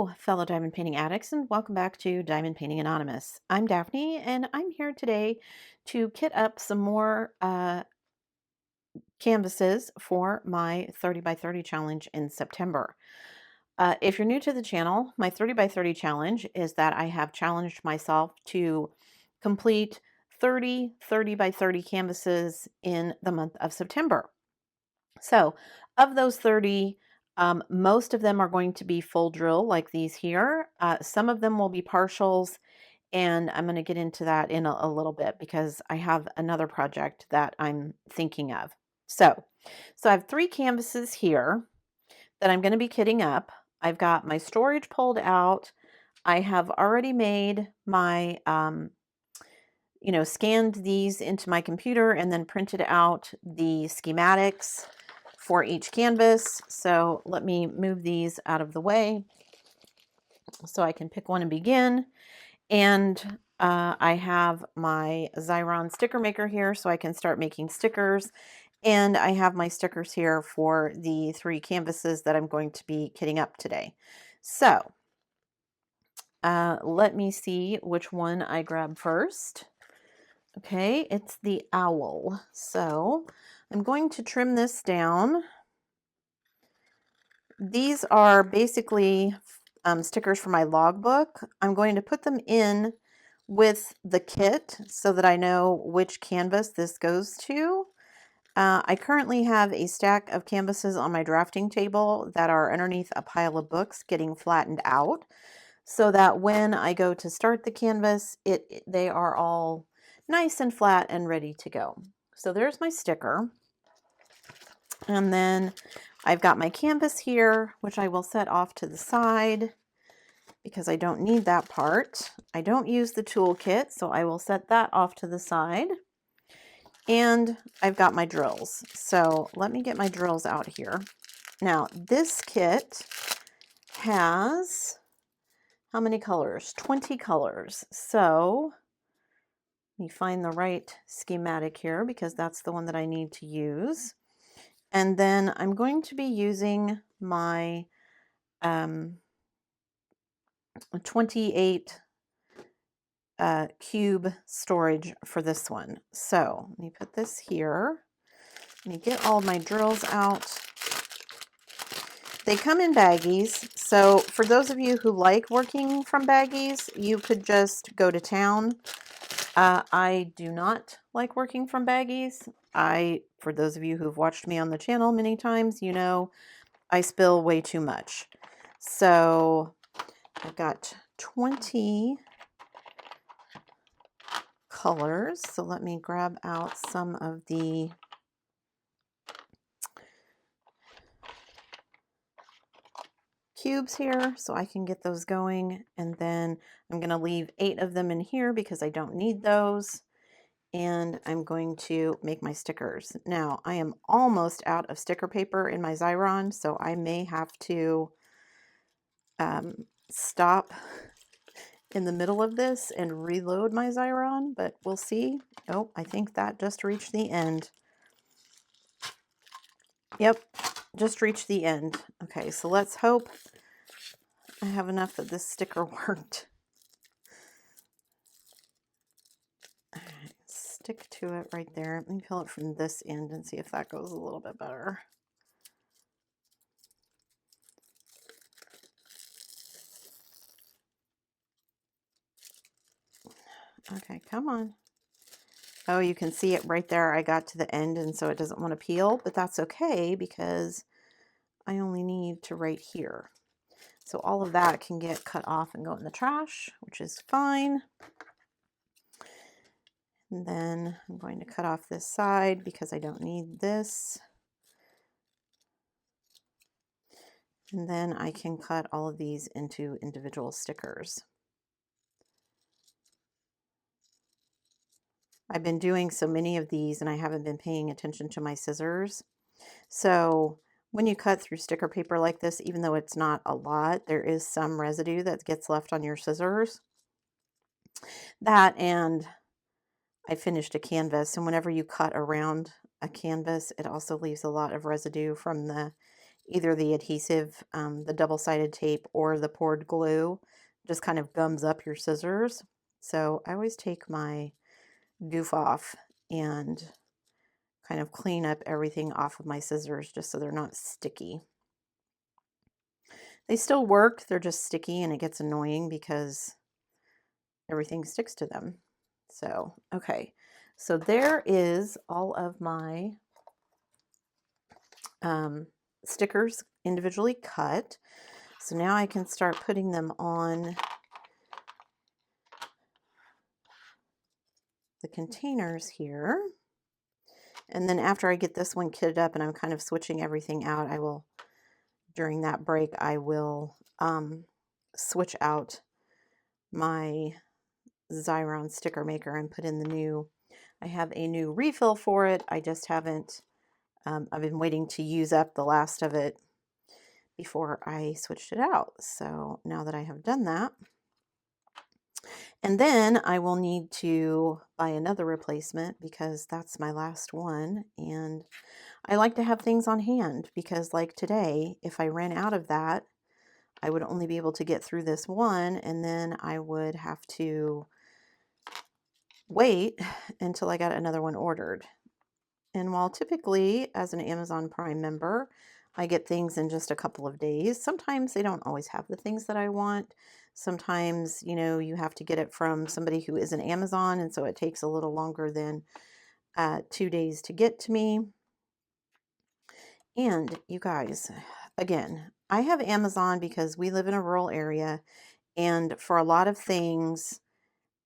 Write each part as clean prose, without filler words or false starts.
Hello, fellow diamond painting addicts, and welcome back to Diamond Painting Anonymous. I'm Daphne, and I'm here today to kit up some more canvases for my 30 by 30 challenge in September. If you're new to the channel, my 30 by 30 challenge is that I have challenged myself to complete 30 by 30 canvases in the month of September. So, of those 30, most of them are going to be full drill like these here. Some of them will be partials, and I'm going to get into that in a little bit because I have another project that I'm thinking of. So I have 3 canvases here that I'm going to be kitting up. I've got my storage pulled out. I have already made my, scanned these into my computer and then printed out the schematics for each canvas. So let me move these out of the way so I can pick one and begin. And I have my Xyron sticker maker here so I can start making stickers. And I have my stickers here for the 3 canvases that I'm going to be kitting up today. So let me see which one I grab first. Okay, it's the owl. So I'm going to trim this down. These are basically stickers for my logbook. I'm going to put them in with the kit so that I know which canvas this goes to. I currently have a stack of canvases on my drafting table that are underneath a pile of books getting flattened out so that when I go to start the canvas, they are all nice and flat and ready to go. So there's my sticker. And then I've got my canvas here, which I will set off to the side because I don't need that part. I don't use the toolkit, so I will set that off to the side. And I've got my drills. So let me get my drills out here. Now, this kit has how many colors? 20 colors. So let me find the right schematic here because that's the one that I need to use. And then I'm going to be using my 28 cube storage for this one. So let me put this here. Let me get all my drills out. They come in baggies. So for those of you who like working from baggies, you could just go to town. I do not like working from baggies. For those of you who've watched me on the channel many times, you know I spill way too much. So I've got 20 colors. So let me grab out some of the cubes here so I can get those going. And then I'm going to leave 8 of them in here because I don't need those. And I'm going to make my stickers. Now, I am almost out of sticker paper in my Xyron, so I may have to stop in the middle of this and reload my Xyron, but we'll see. Oh, I think that just reached the end. Yep, just reached the end. Okay, so let's hope I have enough that this sticker worked. All right, stick to it right there. Let me peel it from this end and see if that goes a little bit better. Okay, come on. Oh, you can see it right there. I got to the end and so it doesn't want to peel, but that's okay because I only need to right here. So all of that can get cut off and go in the trash, which is fine. And then I'm going to cut off this side because I don't need this. And then I can cut all of these into individual stickers. I've been doing so many of these and I haven't been paying attention to my scissors. So when you cut through sticker paper like this, even though it's not a lot, there is some residue that gets left on your scissors. That, and I finished a canvas, and whenever you cut around a canvas, it also leaves a lot of residue from the either the adhesive, the double-sided tape, or the poured glue just kind of gums up your scissors. So I always take my goof off and kind of clean up everything off of my scissors just so they're not sticky. They still work, they're just sticky, and it gets annoying because everything sticks to them. So, okay. So there is all of my stickers individually cut. So now I can start putting them on the containers here. And then after I get this one kitted up and I'm kind of switching everything out, I will, during that break, I will switch out my Xyron sticker maker and put in the new, I have a new refill for it. I just haven't, I've been waiting to use up the last of it before I switched it out. So now that I have done that, and then I will need to buy another replacement because that's my last one. And I like to have things on hand because, like today, if I ran out of that, I would only be able to get through this one, and then I would have to wait until I got another one ordered. And while typically, as an Amazon Prime member, I get things in just a couple of days, sometimes they don't always have the things that I want. Sometimes, you know, you have to get it from somebody who isn't Amazon, and so it takes a little longer than 2 days to get to me. And you guys, again, I have Amazon because we live in a rural area, and for a lot of things,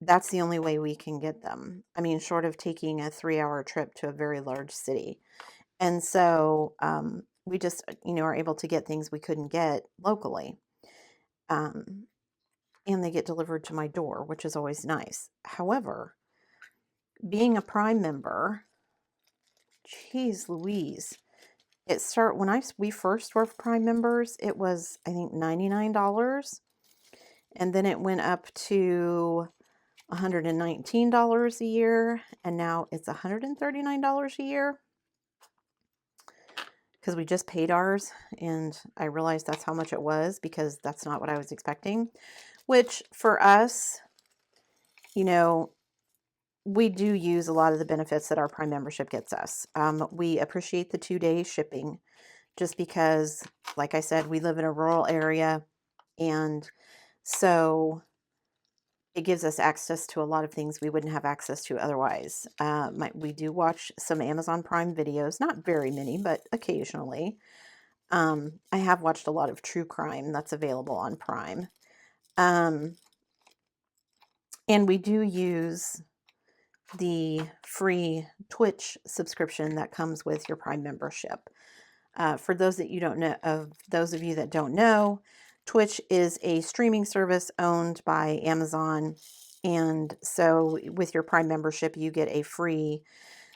that's the only way we can get them. I mean, short of taking a 3-hour trip to a very large city. And so we just, you know, are able to get things we couldn't get locally. And they get delivered to my door, which is always nice. However, being a Prime member, geez Louise, when we first were Prime members, it was, I think, $99. And then it went up to $119 a year. And now it's $139 a year, because we just paid ours, and I realized that's how much it was because that's not what I was expecting, which for us, you know, we do use a lot of the benefits that our Prime membership gets us. We appreciate the 2-day shipping just because, like I said, we live in a rural area, and so it gives us access to a lot of things we wouldn't have access to otherwise. We do watch some Amazon Prime videos, not very many, but occasionally. I have watched a lot of true crime that's available on Prime. And we do use the free Twitch subscription that comes with your Prime membership. For those that you don't know, those of you that don't know, Twitch is a streaming service owned by Amazon. And so with your Prime membership, you get a free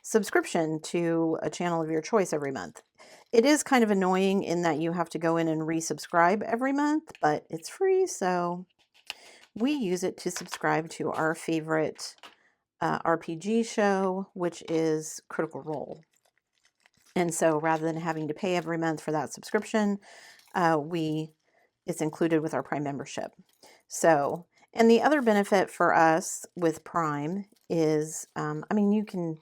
subscription to a channel of your choice every month. It is kind of annoying in that you have to go in and resubscribe every month, but it's free, so we use it to subscribe to our favorite RPG show, which is Critical Role. And so rather than having to pay every month for that subscription, it's included with our Prime membership. So, and the other benefit for us with Prime is, I mean, you can,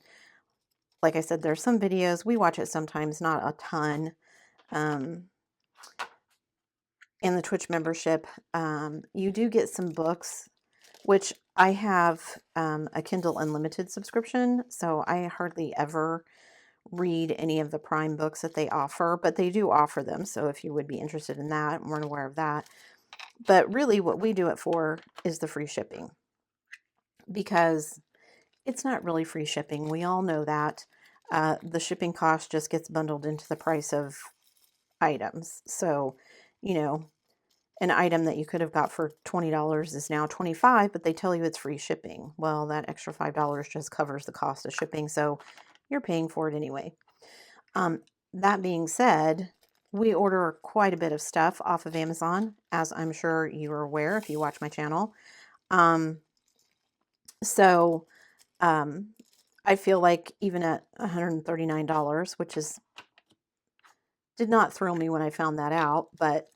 like I said, there's some videos, we watch it sometimes, not a ton. In the Twitch membership, you do get some books, which I have a Kindle Unlimited subscription, so I hardly ever read any of the Prime books that they offer, but they do offer them. So if you would be interested in that, weren't aware of that. But really what we do it for is the free shipping, because it's not really free shipping. We all know that. The shipping cost just gets bundled into the price of items. So, you know, an item that you could have got for $20 is now $25, but they tell you it's free shipping. Well, that extra $5 just covers the cost of shipping, so you're paying for it anyway. That being said, we order quite a bit of stuff off of Amazon, as I'm sure you are aware if you watch my channel. I feel like even at $139, which is did not thrill me when I found that out, but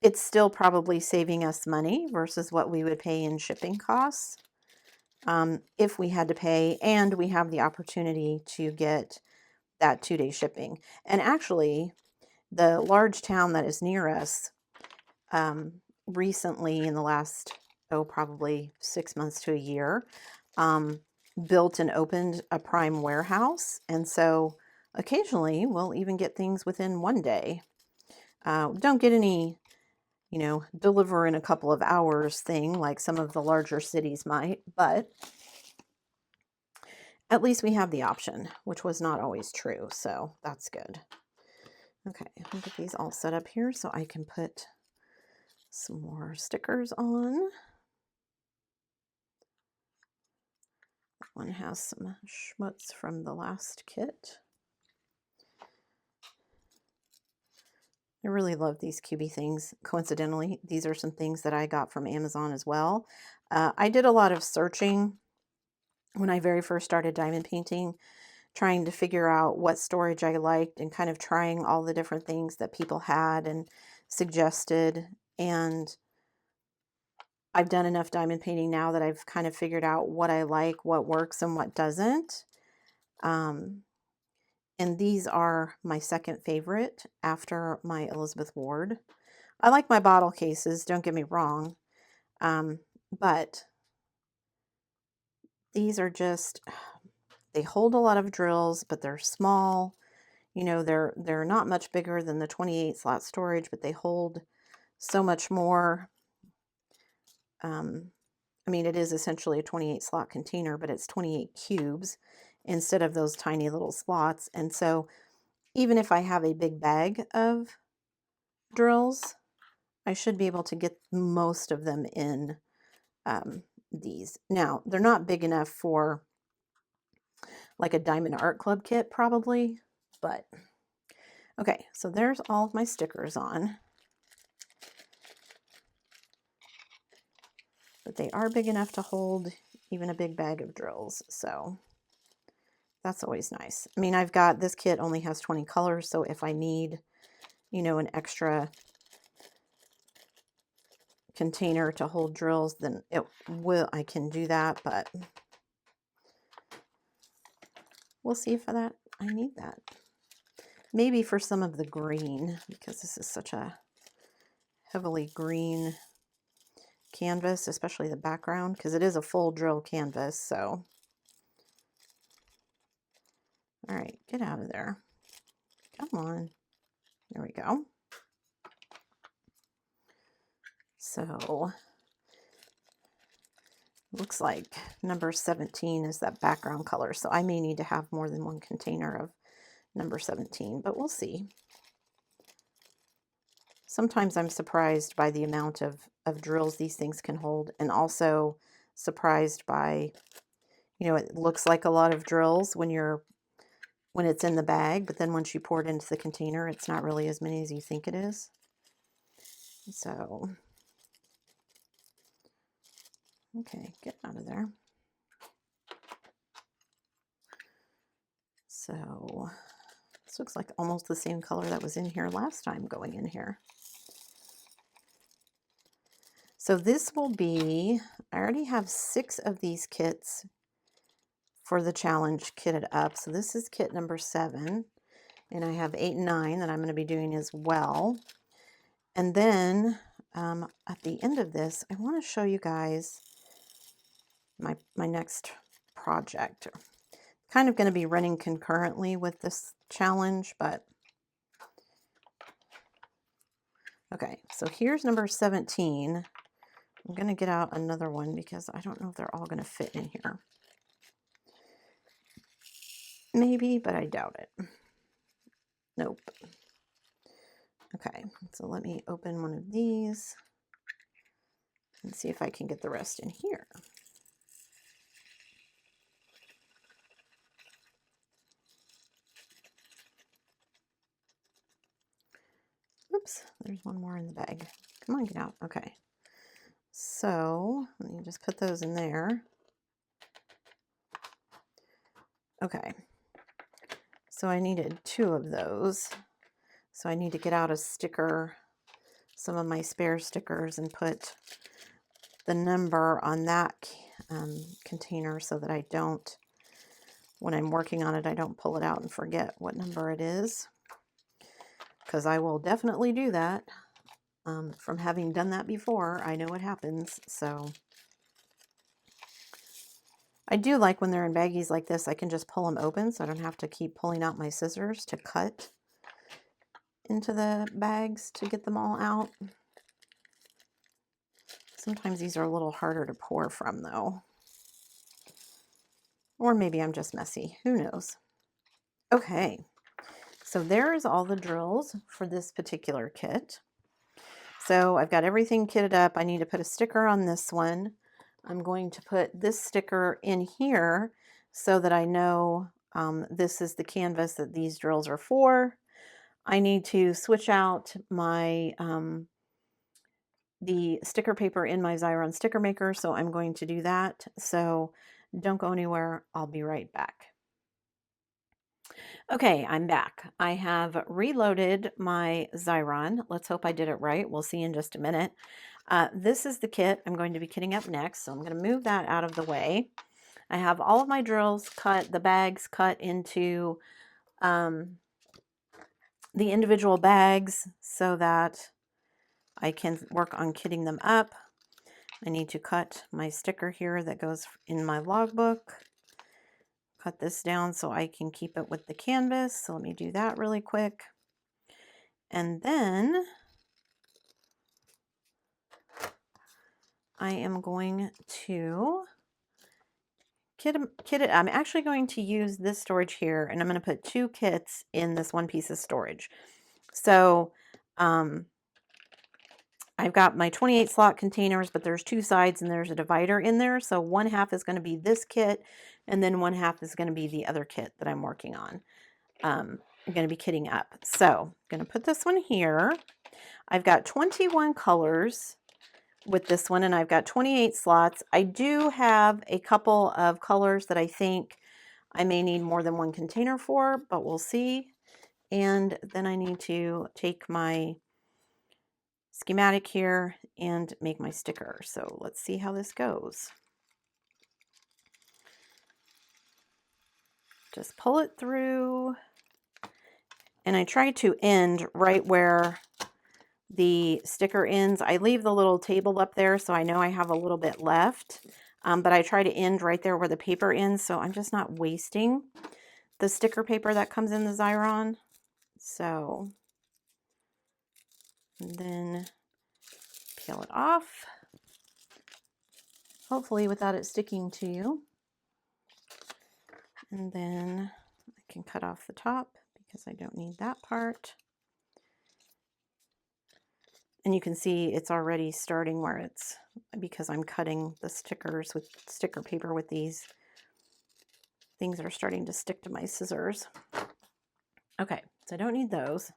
it's still probably saving us money versus what we would pay in shipping costs if we had to pay, and we have the opportunity to get that 2-day shipping. And actually, the large town that is near us recently, in the last, probably 6 months to a year, built and opened a Prime warehouse. And so occasionally we'll even get things within 1 day. Don't get any, deliver in a couple of hours thing like some of the larger cities might, but at least we have the option, which was not always true. So that's good. Okay, I'll get these all set up here so I can put some more stickers on. That one has some schmutz from the last kit. I really love these cubey things. Coincidentally, these are some things that I got from Amazon as well. I did a lot of searching when I very first started diamond painting, trying to figure out what storage I liked and kind of trying all the different things that people had and suggested. And I've done enough diamond painting now that I've kind of figured out what I like, what works, and what doesn't. And these are my second favorite after my Elizabeth Ward. I like my bottle cases, don't get me wrong, but these are just, they hold a lot of drills, but they're small. They're not much bigger than the 28 slot storage, but they hold so much more. I mean, it is essentially a 28 slot container, but it's 28 cubes instead of those tiny little slots. And so even if I have a big bag of drills, I should be able to get most of them in these. Now, they're not big enough for like a Diamond Art Club kit probably, but okay, so there's all of my stickers on. But they are big enough to hold even a big bag of drills, so that's always nice. I mean, I've got, this kit only has 20 colors, so if I need, an extra container to hold drills, then I can do that, but we'll see if I need that. Maybe for some of the green, because this is such a heavily green canvas, especially the background, because it is a full drill canvas. So all right, get out of there, come on, there we go. So looks like number 17 is that background color, so I may need to have more than one container of number 17, but we'll see. Sometimes I'm surprised by the amount of drills these things can hold, and also surprised by, it looks like a lot of drills when it's in the bag, but then once you pour it into the container, it's not really as many as you think it is. So, okay, get out of there. So, this looks like almost the same color that was in here last time going in here. So this will be, I already have 6 of these kits for the challenge kitted up. So this is kit number 7, and I have 8 and 9 that I'm going to be doing as well. And then at the end of this, I want to show you guys my next project. Kind of going to be running concurrently with this challenge, but okay, so here's number 17. I'm going to get out another one because I don't know if they're all going to fit in here. Maybe, but I doubt it. Nope. Okay, so let me open one of these and see if I can get the rest in here. Oops, there's one more in the bag. Come on, get out. Okay. So let me just put those in there. Okay. So I needed 2 of those. So I need to get out a sticker, some of my spare stickers, and put the number on that container so that I don't, when I'm working on it, I don't pull it out and forget what number it is, because I will definitely do that. From having done that before, I know what happens. So I do like when they're in baggies like this, I can just pull them open so I don't have to keep pulling out my scissors to cut into the bags to get them all out. Sometimes these are a little harder to pour from though. Or maybe I'm just messy, who knows? Okay, so there's all the drills for this particular kit. So I've got everything kitted up. I need to put a sticker on this one. I'm going to put this sticker in here so that I know this is the canvas that these drills are for. I need to switch out my the sticker paper in my Xyron sticker maker, so I'm going to do that. So don't go anywhere. I'll be right back. Okay, I'm back. I have reloaded my Xyron. Let's hope I did it right. We'll see in just a minute. This is the kit I'm going to be kitting up next, so I'm going to move that out of the way. I have all of my drills cut, the bags cut into the individual bags so that I can work on kitting them up. I need to cut my sticker here that goes in my logbook. Cut this down so I can keep it with the canvas. So let me do that really quick. And then I am going to kit it. I'm actually going to use this storage here, and I'm going to put 2 kits in this one piece of storage. So I've got my 28 slot containers, but there's 2 sides and there's a divider in there. So 1/2 is going to be this kit, and then 1/2 is going to be the other kit that I'm working on. I'm going to be kitting up. So I'm going to put this one here. I've got 21 colors with this one, and I've got 28 slots. I do have a couple of colors that I think I may need more than one container for, but we'll see. And then I need to take my schematic here and make my sticker. So let's see how this goes. Just pull it through, and I try to end right where the sticker ends. I leave the little table up there so I know I have a little bit left, but I try to end right there where the paper ends so I'm just not wasting the sticker paper that comes in the Xyron. So, and then peel it off, hopefully without it sticking to you. And then I can cut off the top because I don't need that part. And you can see it's already starting where it's, because I'm cutting the stickers with sticker paper with these, things are starting to stick to my scissors. Okay, so I don't need those.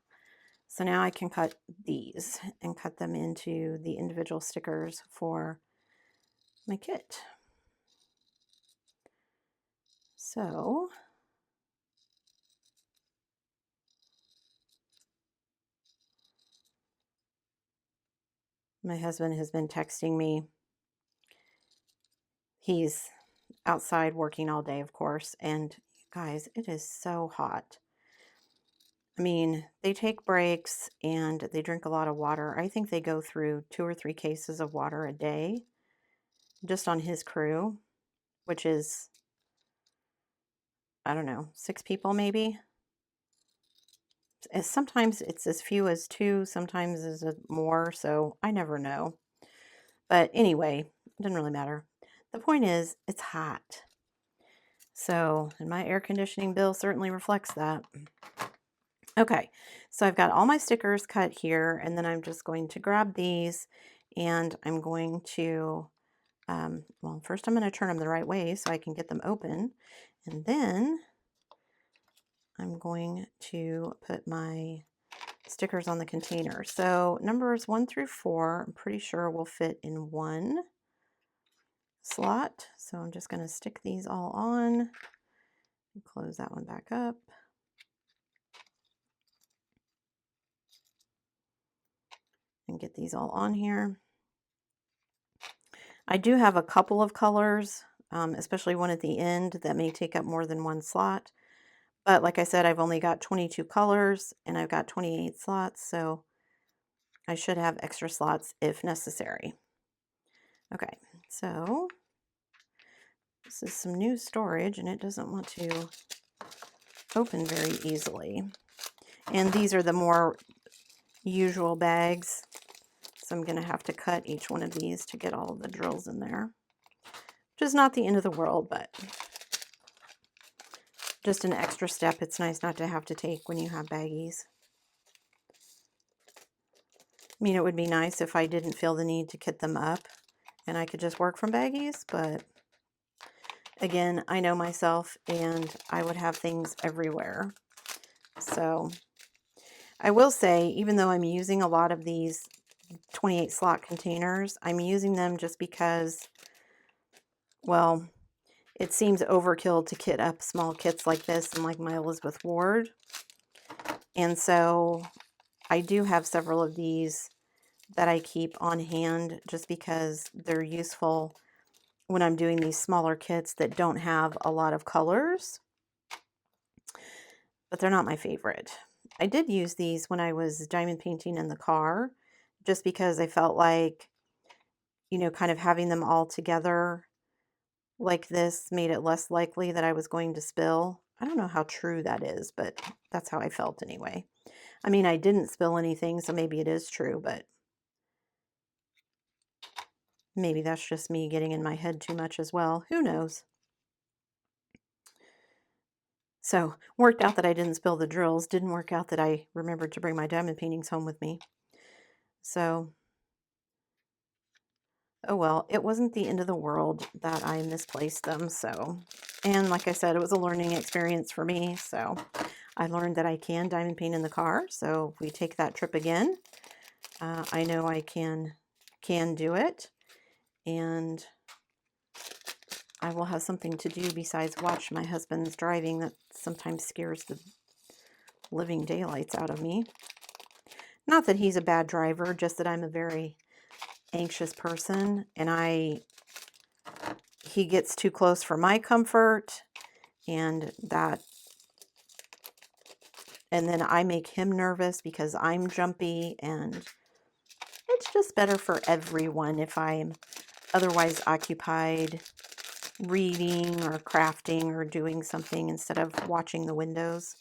So now I can cut these and cut them into the individual stickers for my kit. So my husband has been texting me. He's outside working all day, of course, and guys, it is so hot. I mean, they take breaks and they drink a lot of water. I think they go through 2 or 3 cases of water a day just on his crew, which is, I don't know, 6 people maybe. Sometimes it's as few as 2, sometimes it's more, so I never know. But anyway, it doesn't really matter. The point is, it's hot. So, and my air conditioning bill certainly reflects that. Okay, so I've got all my stickers cut here, and then I'm just going to grab these, and I'm going to, well, first I'm going to turn them the right way so I can get them open, and then I'm going to put my stickers on the container. So numbers 1 through 4, I'm pretty sure will fit in one slot. So I'm just going to stick these all on and close that one back up. get these all on here. I do have a couple of colors, especially one at the end that may take up more than one slot. But like I said, I've only got 22 colors and I've got 28 slots, so I should have extra slots if necessary. Okay, so this is some new storage and it doesn't want to open very easily. And these are the more usual bags, so I'm going to have to cut each one of these to get all of the drills in there, which is not the end of the world, but just an extra step it's nice not to have to take when you have baggies. I mean, it would be nice if I didn't feel the need to kit them up and I could just work from baggies, but again, I know myself and I would have things everywhere. So I will say, even though I'm using a lot of these 28 slot containers, I'm using them just because, well, it seems overkill to kit up small kits like this and like my Elizabeth Ward. And so I do have several of these that I keep on hand just because they're useful when I'm doing these smaller kits that don't have a lot of colors, but they're not my favorite. I did use these when I was diamond painting in the car, just because I felt like, you know, kind of having them all together like this made it less likely that I was going to spill. I don't know how true that is, but that's how I felt anyway. I mean, I didn't spill anything, so maybe it is true, but maybe that's just me getting in my head too much as well. Who knows? So, worked out that I didn't spill the drills. Didn't work out that I remembered to bring my diamond paintings home with me. So, oh well, it wasn't the end of the world that I misplaced them. So, and like I said, it was a learning experience for me. So, I learned that I can diamond paint in the car. So, if we take that trip again, I know I can do it. And I will have something to do besides watch my husband's driving. That sometimes scares the living daylights out of me. Not that he's a bad driver, just that I'm a very anxious person, and he gets too close for my comfort, and then I make him nervous because I'm jumpy, and it's just better for everyone if I'm otherwise occupied reading or crafting or doing something instead of watching the windows.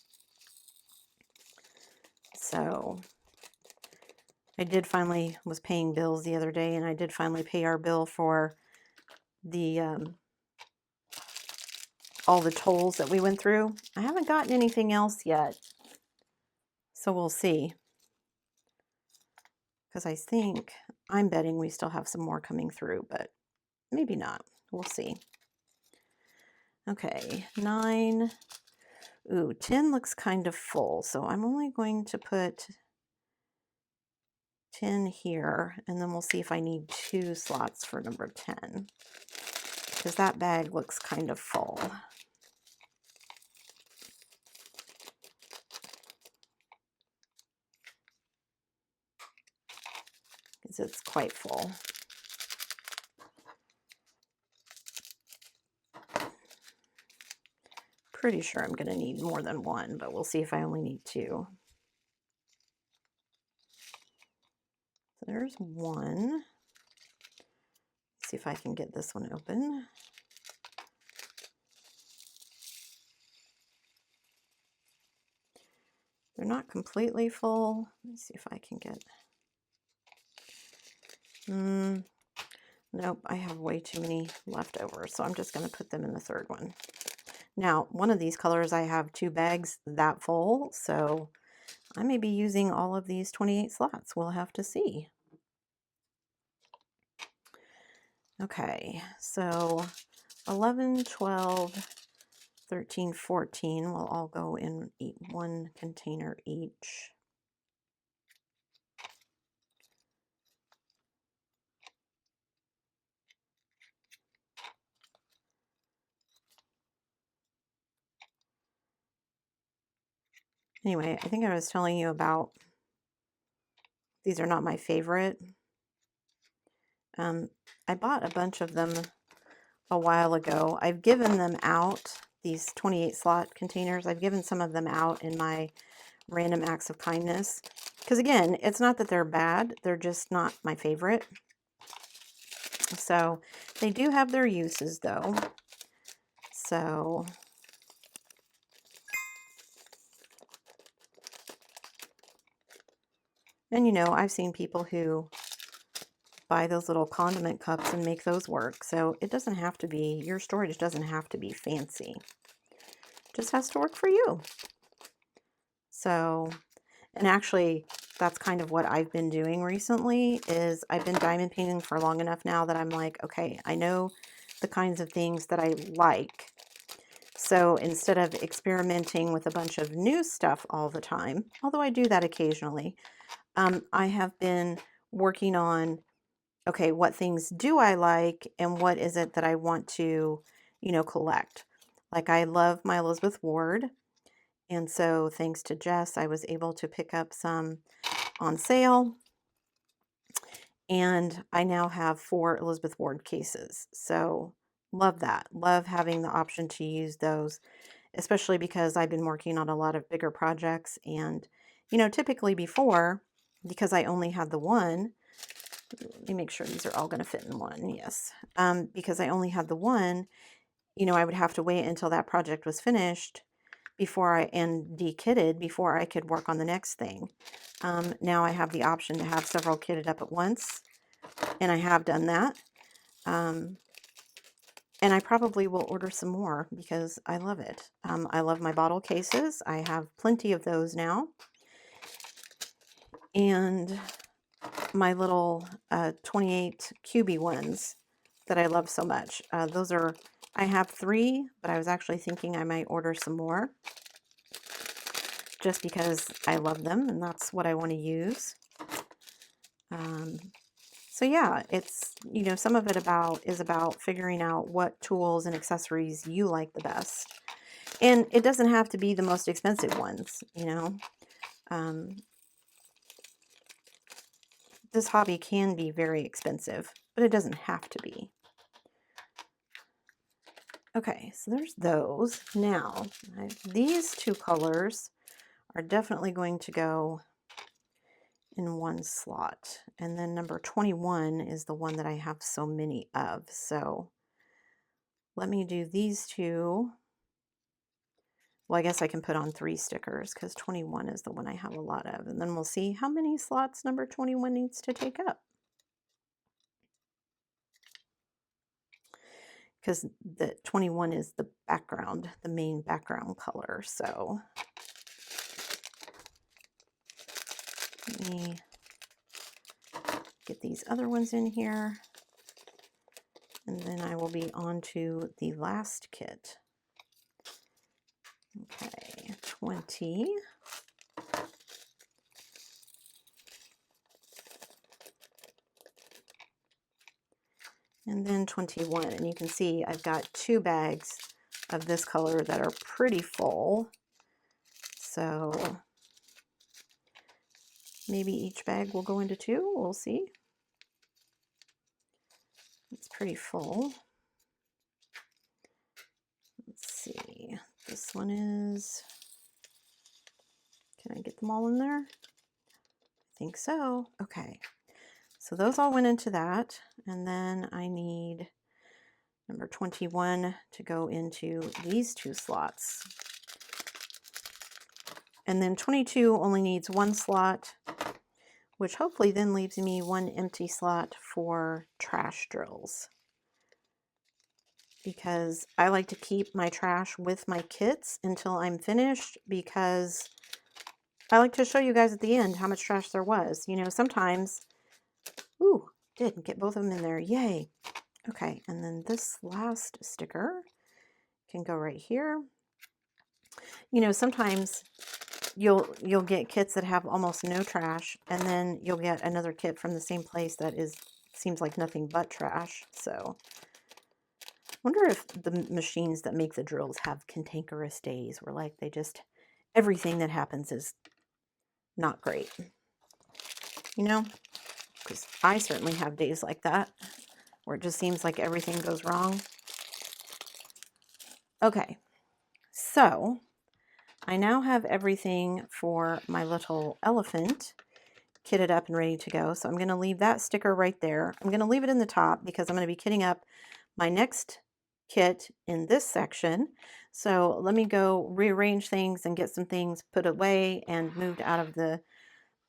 So I was paying bills the other day, and I did finally pay our bill for the all the tolls that we went through. I haven't gotten anything else yet, so we'll see. Because I'm betting we still have some more coming through, but maybe not. We'll see. Okay, 9. Ooh, 10 looks kind of full, so I'm only going to put 10 here, and then we'll see if I need 2 slots for number 10, because that bag looks kind of full. Because it's quite full. Pretty sure I'm going to need more than 1, but we'll see if I only need 2. So there's 1. See if I can get this one open. They're not completely full. Let me see if I can get... Nope, I have way too many left over, so I'm just going to put them in the third one. Now, one of these colors, I have 2 bags that full, so I may be using all of these 28 slots. We'll have to see. Okay, so 11, 12, 13, 14 will all go in 1 container each. Anyway, I think I was telling you about These are not my favorite. I bought a bunch of them a while ago. I've given them out, these 28 slot containers. I've given some of them out in my random acts of kindness. Because again, it's not that they're bad, they're just not my favorite. So they do have their uses though. So and you know, I've seen people who buy those little condiment cups and make those work. So it doesn't have to be, your storage doesn't have to be fancy. It just has to work for you. So, and actually that's kind of what I've been doing recently, is I've been diamond painting for long enough now that I'm like, okay, I know the kinds of things that I like. So instead of experimenting with a bunch of new stuff all the time, although I do that occasionally, I have been working on, okay, what things do I like and what is it that I want to, you know, collect. Like I love my Elizabeth Ward. And so thanks to Jess, I was able to pick up some on sale. And I now have 4 Elizabeth Ward cases. So love that. Love having the option to use those, especially because I've been working on a lot of bigger projects. And, you know, typically before, because I only had the one, let me make sure these are all going to fit in one. Yes. Because I only had the one, you know, I would have to wait until that project was finished before and de-kitted before I could work on the next thing. Now I have the option to have several kitted up at once, and I have done that. And I probably will order some more because I love it. I love my bottle cases. I have plenty of those now. And my little 28 cubey ones that I love so much. Those are, I have 3, but I was actually thinking I might order some more just because I love them and that's what I want to use. So yeah, it's, you know, some of it is about figuring out what tools and accessories you like the best. And it doesn't have to be the most expensive ones, you know. This hobby can be very expensive, but it doesn't have to be. Okay, so there's those. Now, these 2 colors are definitely going to go in one slot. And then number 21 is the one that I have so many of. So let me do these 2. Well, I guess I can put on 3 stickers because 21 is the one I have a lot of. And then we'll see how many slots number 21 needs to take up. Because the 21 is the background, the main background color. So let me get these other ones in here. And then I will be on to the last kit. Okay, 20. And then 21. And you can see I've got 2 bags of this color that are pretty full. So maybe each bag will go into 2. We'll see. It's pretty full. Let's see. This one is, can I get them all in there? I think so. Okay. So those all went into that. And then I need number 21 to go into these 2 slots. And then 22 only needs 1 slot, which hopefully then leaves me 1 empty slot for trash drills. Because I like to keep my trash with my kits until I'm finished, because I like to show you guys at the end how much trash there was. You know, sometimes, ooh, did get both of them in there, yay. Okay, and then this last sticker can go right here. You know, sometimes you'll get kits that have almost no trash, and then you'll get another kit from the same place that seems like nothing but trash. So wonder if the machines that make the drills have cantankerous days where like they just, everything that happens is not great. you know, because I certainly have days like that where it just seems like everything goes wrong. Okay, so I now have everything for my little elephant kitted up and ready to go. So I'm going to leave that sticker right there. I'm going to leave it in the top because I'm going to be kitting up my next kit in this section. So let me go rearrange things and get some things put away and moved out of the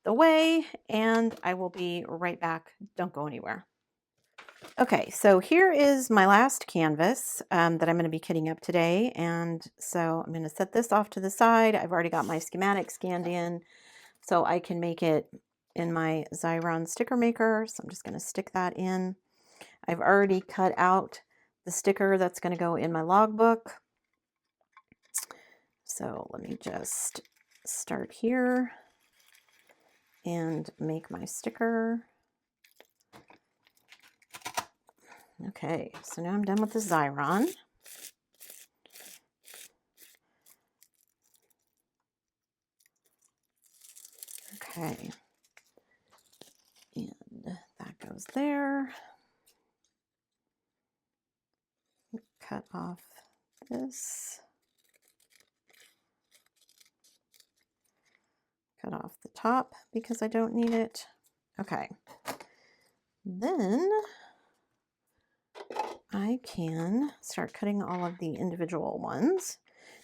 way, and I will be right back. Don't go anywhere. Okay, so here is my last canvas that I'm going to be kitting up today, and so I'm going to set this off to the side. I've already got my schematic scanned in, so I can make it in my Xyron sticker maker. So I'm just going to stick that in. I've already cut out the sticker that's going to go in my logbook. So let me just start here and make my sticker. Okay, so now I'm done with the Xyron. Okay, and that goes there. Cut off this. Cut off the top because I don't need it. Okay, then I can start cutting all of the individual ones.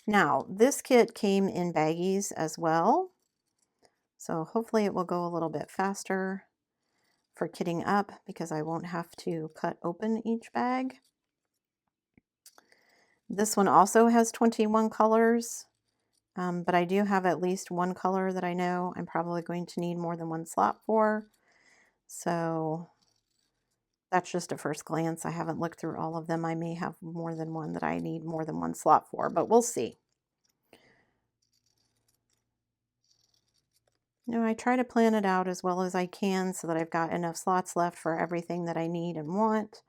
Now, this kit came in baggies as well, so hopefully it will go a little bit faster for kitting up because I won't have to cut open each bag. This one also has 21 colors, but I do have at least one color that I know I'm probably going to need more than one slot for. So that's just a first glance. I haven't looked through all of them. I may have more than one that I need more than one slot for, but we'll see. You know, I try to plan it out as well as I can so that I've got enough slots left for everything that I need and want.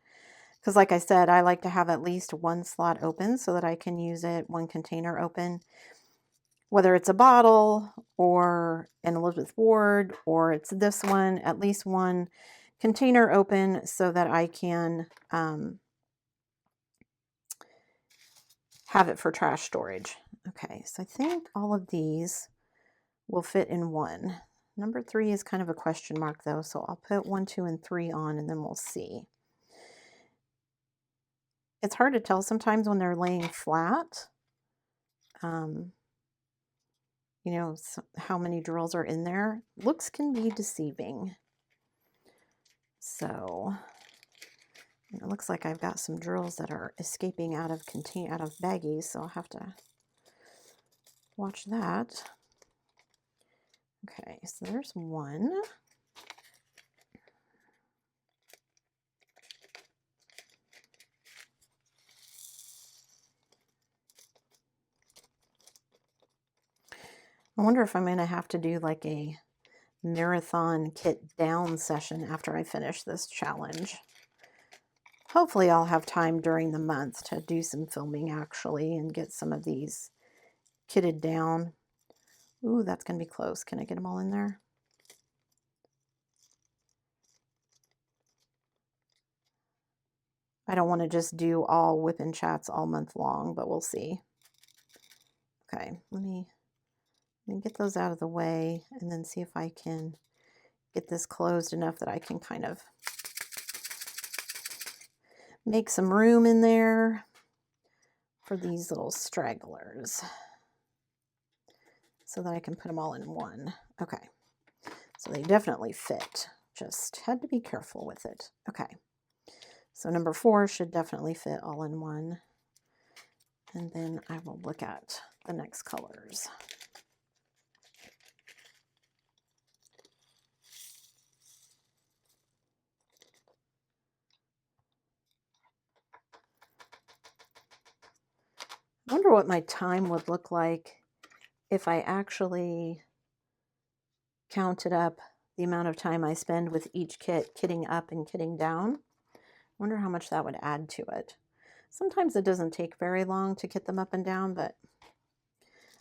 Because like I said, I like to have at least one slot open so that I can use it, one container open, whether it's a bottle or an Elizabeth Ward or it's this one, at least one container open so that I can have it for trash storage. Okay, so I think all of these will fit in one. Number 3 is kind of a question mark though, so I'll put 1, 2, and 3 on and then we'll see. It's hard to tell sometimes when they're laying flat, you know, how many drills are in there. Looks can be deceiving. So it looks like I've got some drills that are escaping out of baggies, so I'll have to watch that. Okay, so there's one. I wonder if I'm going to have to do like a marathon kit down session after I finish this challenge. Hopefully I'll have time during the month to do some filming actually and get some of these kitted down. Ooh, that's going to be close. Can I get them all in there? I don't want to just do all whip and chats all month long, but we'll see. Okay, let me get those out of the way and then see if I can get this closed enough that I can kind of make some room in there for these little stragglers so that I can put them all in one. Okay, so they definitely fit. Just had to be careful with it. Okay, so number 4 should definitely fit all in one. And then I will look at the next colors. I wonder what my time would look like if I actually counted up the amount of time I spend with each kit, kitting up and kitting down. I wonder how much that would add to it. Sometimes it doesn't take very long to kit them up and down, but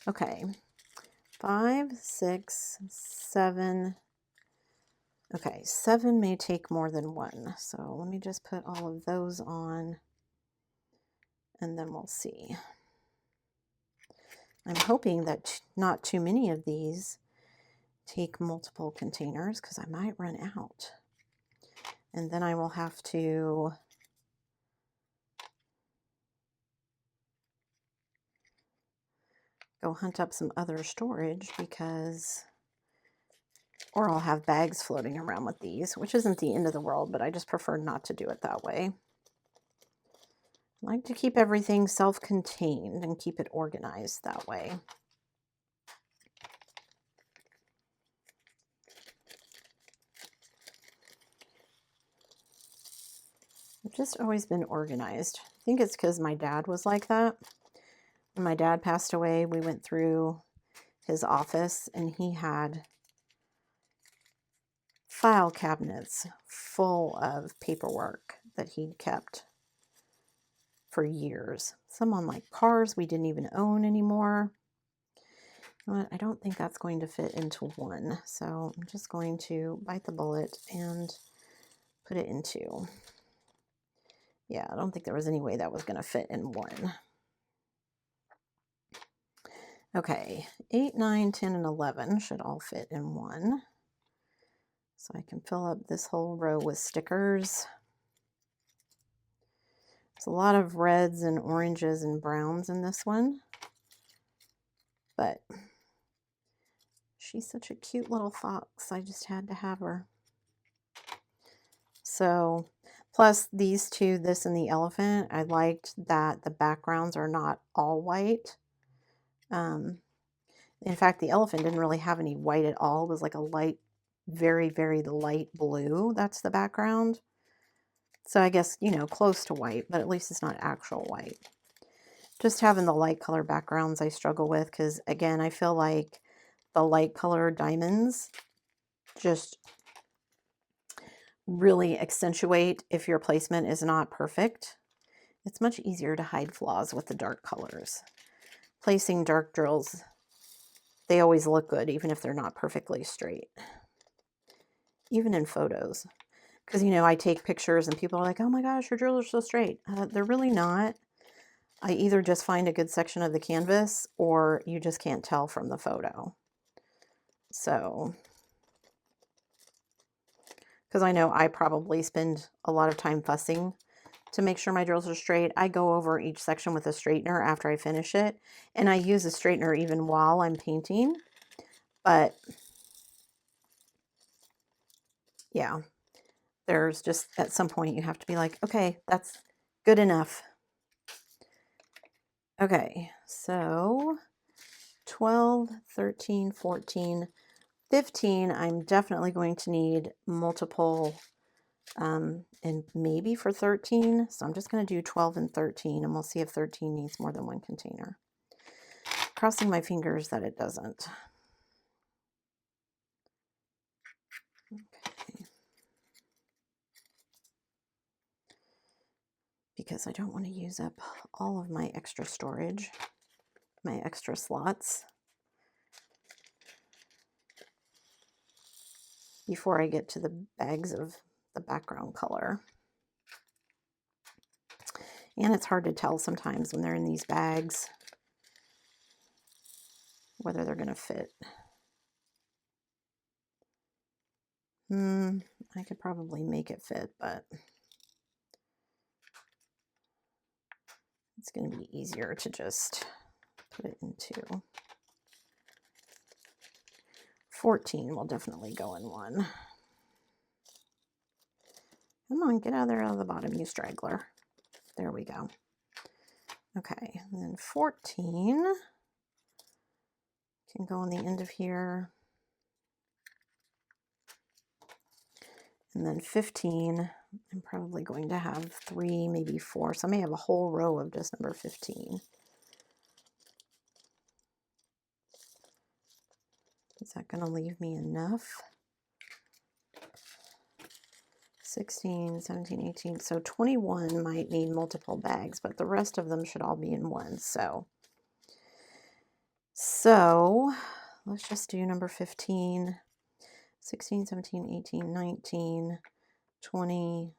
okay. 5, 6, 7, Okay, 7 may take more than 1. So let me just put all of those on and then we'll see. I'm hoping that not too many of these take multiple containers because I might run out. And then I will have to go hunt up some other storage because, or I'll have bags floating around with these, which isn't the end of the world, but I just prefer not to do it that way. I like to keep everything self-contained and keep it organized that way. I've just always been organized. I think it's because my dad was like that. When my dad passed away, we went through his office and he had file cabinets full of paperwork that he'd kept for years. Some on like cars we didn't even own anymore. You know what? I don't think that's going to fit into one. So I'm just going to bite the bullet and put it in 2. Yeah, I don't think there was any way that was going to fit in 1. Okay, 8, 9, 10, and 11 should all fit in 1. So I can fill up this whole row with stickers. There's a lot of reds and oranges and browns in this one. But she's such a cute little fox. I just had to have her. So, plus these two, this and the elephant, I liked that the backgrounds are not all white. In fact, the elephant didn't really have any white at all. It was like a light, very, very light blue. That's the background. So I guess, you know, close to white, but at least it's not actual white. Just having the light color backgrounds I struggle with because, again, I feel like the light color diamonds just really accentuate if your placement is not perfect. It's much easier to hide flaws with the dark colors. Placing dark drills, they always look good even if they're not perfectly straight. Even in photos. Because, you know, I take pictures and people are like, oh my gosh, your drills are so straight. They're really not. I either just find a good section of the canvas or you just can't tell from the photo. So, because I know I probably spend a lot of time fussing to make sure my drills are straight. I go over each section with a straightener after I finish it. And I use a straightener even while I'm painting. But yeah, there's just at some point you have to be like, okay, that's good enough. Okay, so 12, 13, 14, 15, I'm definitely going to need multiple, and maybe for 13. So I'm just going to do 12 and 13, and we'll see if 13 needs more than 1 container. Crossing my fingers that it doesn't. Okay. Because I don't want to use up all of my extra storage, my extra slots, before I get to the bags of the background color. And it's hard to tell sometimes when they're in these bags whether they're going to fit. I could probably make it fit, but it's going to be easier to just put it into 14 will definitely go in 1. Come on, get out of there out of the bottom, you straggler. There we go. Okay, and then 14 can go on the end of here. And then 15, I'm probably going to have 3, maybe 4. So I may have a whole row of just number 15. Is that going to leave me enough? 16, 17, 18. So 21 might need multiple bags, but the rest of them should all be in 1. So let's just do number 15. 16, 17, 18, 19, 20,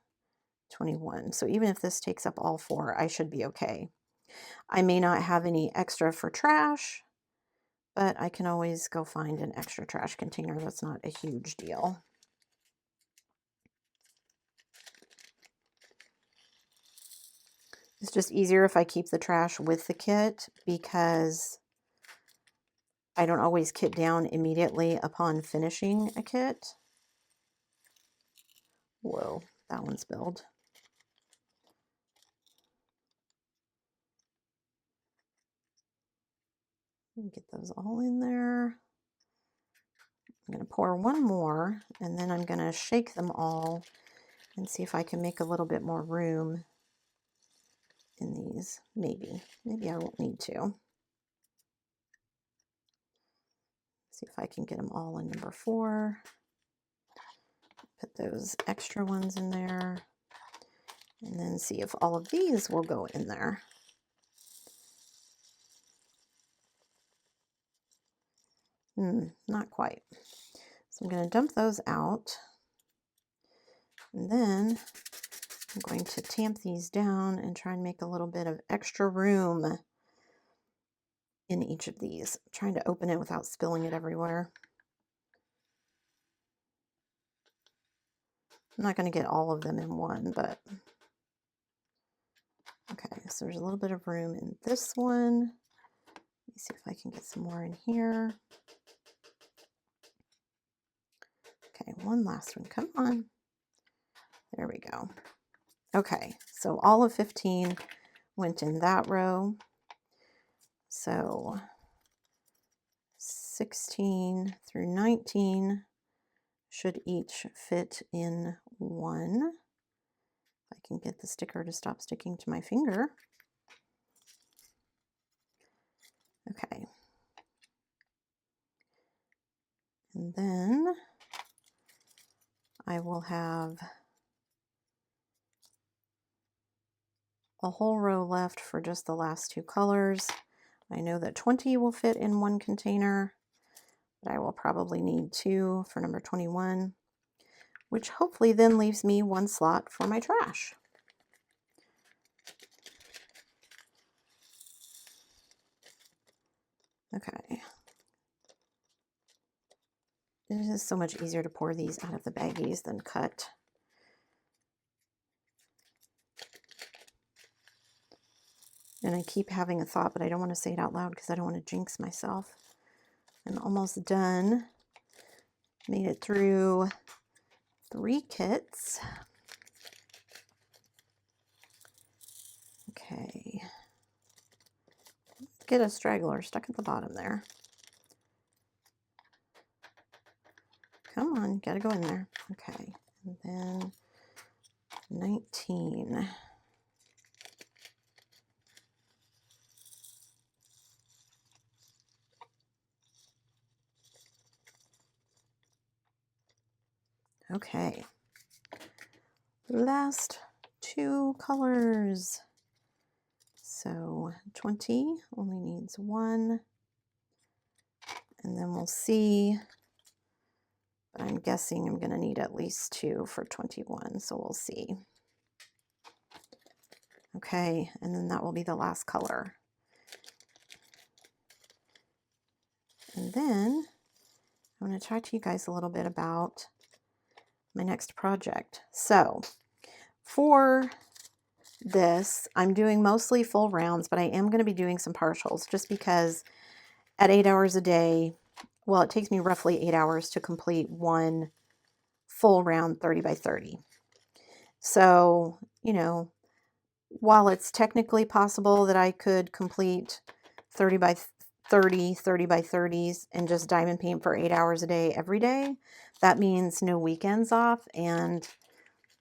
21. So even if this takes up all 4, I should be okay. I may not have any extra for trash, but I can always go find an extra trash container. That's not a huge deal. It's just easier if I keep the trash with the kit because I don't always kit down immediately upon finishing a kit. Whoa, that one spilled. Get those all in there. I'm going to pour one more, and then I'm going to shake them all and see if I can make a little bit more room in these. Maybe I won't need to. See if I can get them all in number 4. Put those extra ones in there, and then see if all of these will go in there. Not quite. So I'm going to dump those out, and then I'm going to tamp these down and try and make a little bit of extra room in each of these. I'm trying to open it without spilling it everywhere. I'm not going to get all of them in one, but okay, so there's a little bit of room in this one. Let me see if I can get some more in here. Okay, one last one. Come on. There we go. Okay, so all of 15 went in that row. So 16 through 19 should each fit in one. I can get the sticker to stop sticking to my finger. Okay. And then I will have a whole row left for just the last 2 colors. I know that 20 will fit in one container, but I will probably need 2 for number 21, which hopefully then leaves me 1 slot for my trash. Okay. It is so much easier to pour these out of the baggies than cut. And I keep having a thought, but I don't want to say it out loud because I don't want to jinx myself. I'm almost done. Made it through 3 kits. Okay. Get a straggler stuck at the bottom there. Come on, gotta go in there. Okay, and then 19. Okay, last 2 colors. So 20 only needs 1, and then we'll see. But I'm guessing I'm going to need at least 2 for 21, so we'll see. Okay, and then that will be the last color. And then I'm going to talk to you guys a little bit about my next project. So for this, I'm doing mostly full rounds, but I am going to be doing some partials just because at 8 hours a day, well, it takes me roughly 8 hours to complete one full round 30 by 30. So, you know, while it's technically possible that I could complete 30 by 30, 30 by 30s and just diamond paint for 8 hours a day every day, that means no weekends off, and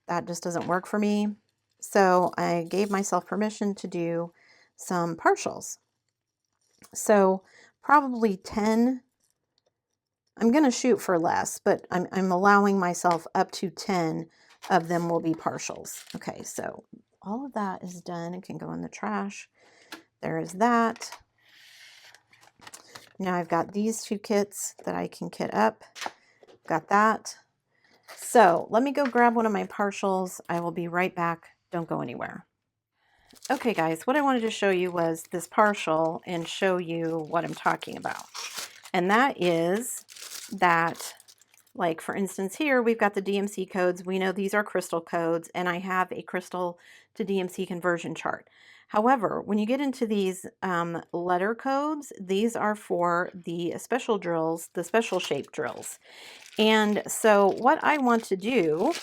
that just doesn't work for me. So I gave myself permission to do some partials. So probably 10. I'm going to shoot for less, but I'm allowing myself up to 10 of them will be partials. Okay, so all of that is done. It can go in the trash. There is that. Now I've got these 2 kits that I can kit up. got that. So let me go grab one of my partials. I will be right back. Don't go anywhere. Okay, guys, what I wanted to show you was this partial and show you what I'm talking about. And that is that, like, for instance, here we've got the DMC codes. We know these are crystal codes, and I have a crystal to DMC conversion chart. However, when you get into these letter codes, these are for the special drills, the special shape drills. And so what I want to do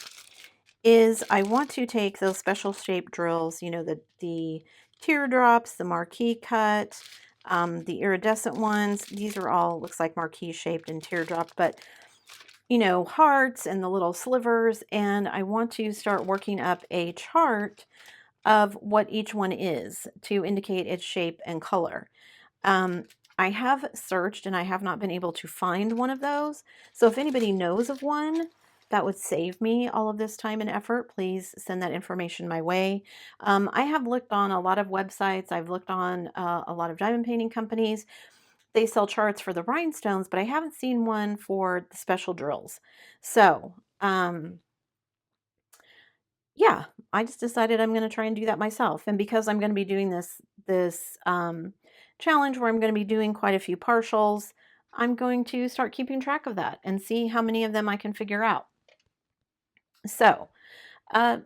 is I want to take those special shape drills, you know, the teardrops, the marquee cut, the iridescent ones. These are all, looks like marquee shaped and teardrop, but you know, hearts and the little slivers. And I want to start working up a chart of what each one is to indicate its shape and color. I have searched and I have not been able to find one of those. So if anybody knows of one that would save me all of this time and effort, please send that information my way. I have looked on a lot of websites. I've looked on a lot of diamond painting companies. They sell charts for the rhinestones, but I haven't seen one for the special drills. So, yeah, I just decided I'm going to try and do that myself. And because I'm going to be doing this challenge where I'm going to be doing quite a few partials, I'm going to start keeping track of that and see how many of them I can figure out. So, uh,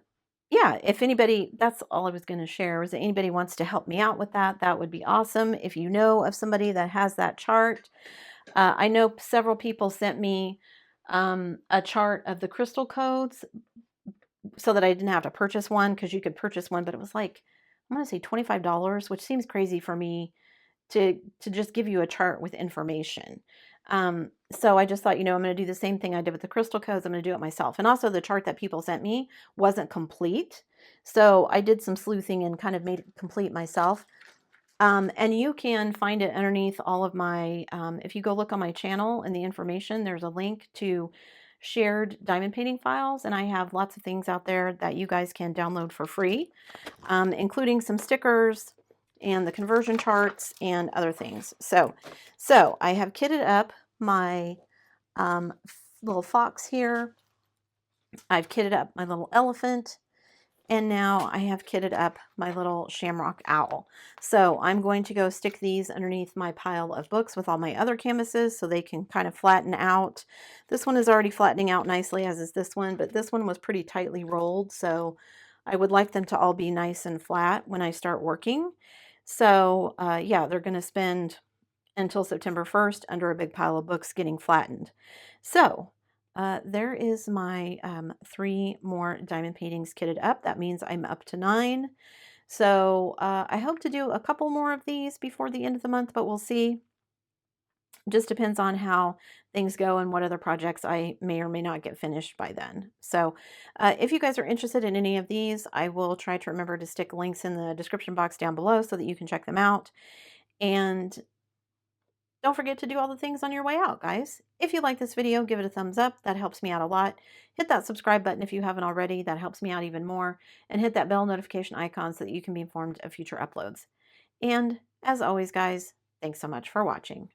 yeah, if anybody, that's all I was going to share, was that anybody wants to help me out with that, that would be awesome. If you know of somebody that has that chart, I know several people sent me a chart of the crystal codes so that I didn't have to purchase one, because you could purchase one, but it was like, I'm going to say $25, which seems crazy for me to just give you a chart with information. So I just thought, you know, I'm going to do the same thing I did with the crystal codes. I'm going to do it myself. And also the chart that people sent me wasn't complete. So I did some sleuthing and kind of made it complete myself. And you can find it underneath all of my, if you go look on my channel and the information, there's a link to shared diamond painting files. And I have lots of things out there that you guys can download for free, including some stickers and the conversion charts and other things. So I have kitted up my little fox here. I've kitted up my little elephant. And now I have kitted up my little shamrock owl. So I'm going to go stick these underneath my pile of books with all my other canvases so they can kind of flatten out. This one is already flattening out nicely, as is this one, but this one was pretty tightly rolled. So I would like them to all be nice and flat when I start working. So yeah, they're going to spend until September 1st under a big pile of books getting flattened. So there is my 3 more diamond paintings kitted up. That means I'm up to 9. So I hope to do a couple more of these before the end of the month, but we'll see. Just depends on how things go and what other projects I may or may not get finished by then. So if you guys are interested in any of these, I will try to remember to stick links in the description box down below so that you can check them out. And don't forget to do all the things on your way out, guys. If you like this video, give it a thumbs up. That helps me out a lot. Hit that subscribe button if you haven't already. That helps me out even more. And hit that bell notification icon so that you can be informed of future uploads. And as always, guys, thanks so much for watching.